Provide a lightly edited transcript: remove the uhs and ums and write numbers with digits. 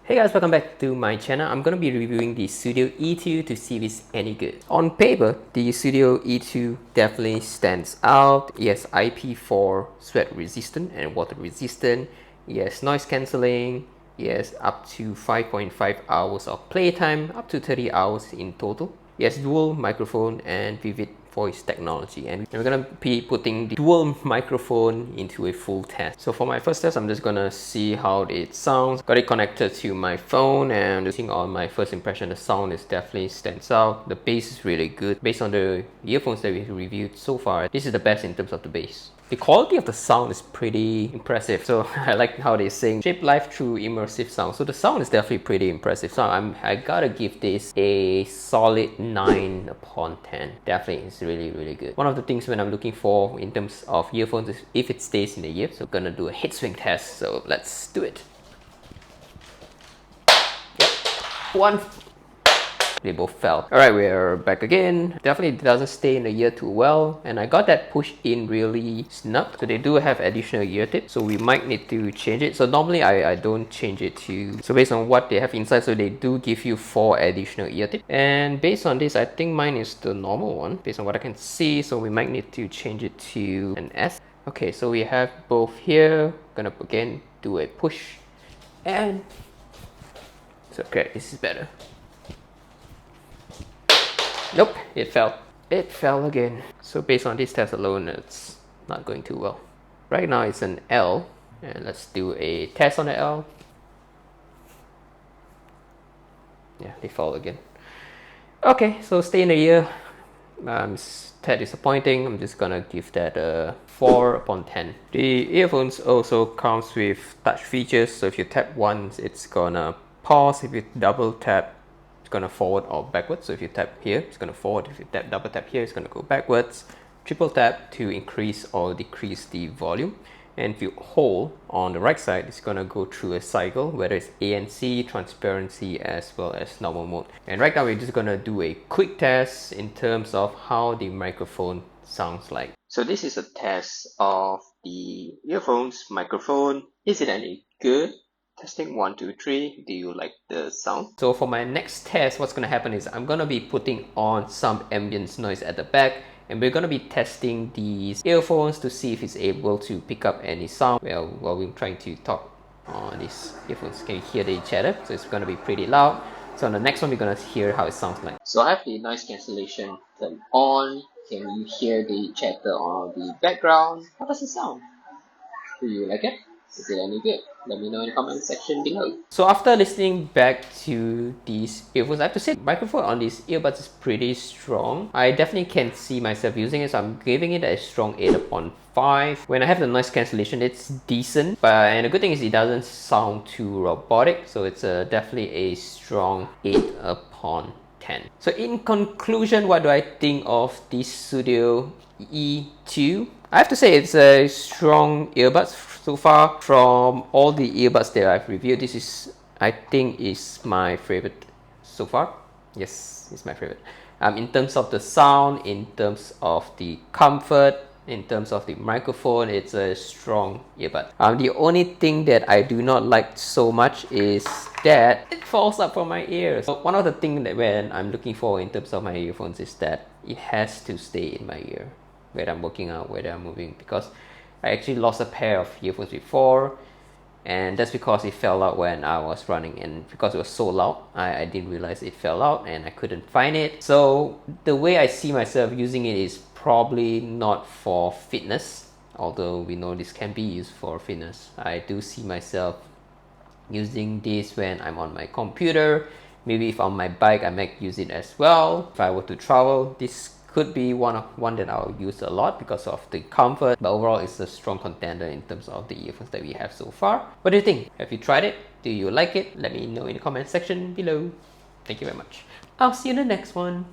Hey guys, welcome back to my channel. I'm going to be reviewing the Sudio E2 to see if it's any good. On paper, the Sudio E2 definitely stands out. It has Ip4 Sweat Resistant and water resistant. It has noise cancelling. It has up to 5.5 hours of playtime, up to 30 hours in total. It has dual microphone and vivid voice technology, and we're gonna be putting the dual microphone into a full test. So for my first test, I'm just gonna see how it sounds. Got it connected to my phone, and looking on my first impression, the sound is definitely stands out. The bass is really good. Based on the earphones that we reviewed so far, this is the best in terms of the bass. The quality of the sound is pretty impressive. So I like how they sing shape life through immersive sound. So the sound is definitely pretty impressive. So I gotta give this a solid 9 upon 10. Definitely, it's really good. One of the things when I'm looking for in terms of earphones is if it stays in the ear. So I'm gonna do a head swing test. So let's do it. Yep. One. They both fell. Alright, we're back again. Definitely doesn't stay in the ear too well, and I got that pushed in really snug. So they do have additional ear tips, so we might need to change it. So normally I don't change it to, so based on what they have inside, so they do give you 4 additional ear tips. And based on this, I think mine is the normal one, based on what I can see, so we might need to change it to an S. Okay, so we have both here. Gonna again do a push, and it's okay, this is better. Nope, it fell. It fell again. So based on this test alone, it's not going too well. Right now it's an L, and let's do a test on the L. Yeah, they fall again. Okay, so stay in the ear. It's tad disappointing. I'm just gonna give that a 4 upon 10. The earphones also comes with touch features, so if you tap once, it's gonna pause. If you double tap, gonna forward or backwards. So if you tap here, it's gonna forward. If you double tap here, it's gonna go backwards. Triple tap to increase or decrease the volume. And if you hold on the right side, it's gonna go through a cycle, whether it's ANC, transparency, as well as normal mode. And right now we're just gonna do a quick test in terms of how the microphone sounds like. So this is a test of the earphones microphone. Is it any good? Testing 1, 2, 3. Do you like the sound? So for my next test, what's gonna happen is I'm gonna be putting on some ambient noise at the back, and we're gonna be testing these earphones to see if it's able to pick up any sound while we're trying to talk on these earphones. Can you hear the chatter? So it's gonna be pretty loud. So on the next one, we're gonna hear how it sounds like. So I have the noise cancellation turned on. Can you hear the chatter on the background? How does it sound? Do you like it? Is it any good? Let me know in the comment section below. So after listening back to these earphones, I have to say the microphone on these earbuds is pretty strong. I definitely can see myself using it, so I'm giving it a strong 8 upon 5. When I have the noise cancellation, it's decent, and the good thing is it doesn't sound too robotic, so it's definitely a strong 8 upon 10. So in conclusion, what do I think of the Sudio E2? I have to say it's a strong earbuds so far. From all the earbuds that I've reviewed, this is, I think, is my favorite so far. Yes, it's my favorite. In terms of the sound, in terms of the comfort, in terms of the microphone, it's a strong earbud. The only thing that I do not like so much is that it falls up from my ears. So one of the things that when I'm looking for in terms of my earphones is that it has to stay in my ear, whether I'm working out, whether I'm moving, because I actually lost a pair of earphones before, and that's because it fell out when I was running, and because it was so loud, I didn't realize it fell out and I couldn't find it. So the way I see myself using it is probably not for fitness, although we know this can be used for fitness. I do see myself using this when I'm on my computer. Maybe if on my bike, I might use it as well. If I were to travel, this could be one that I'll use a lot because of the comfort, but overall it's a strong contender in terms of the earphones that we have so far. What do you think? Have you tried it? Do you like it? Let me know in the comment section below. Thank you very much. I'll see you in the next one.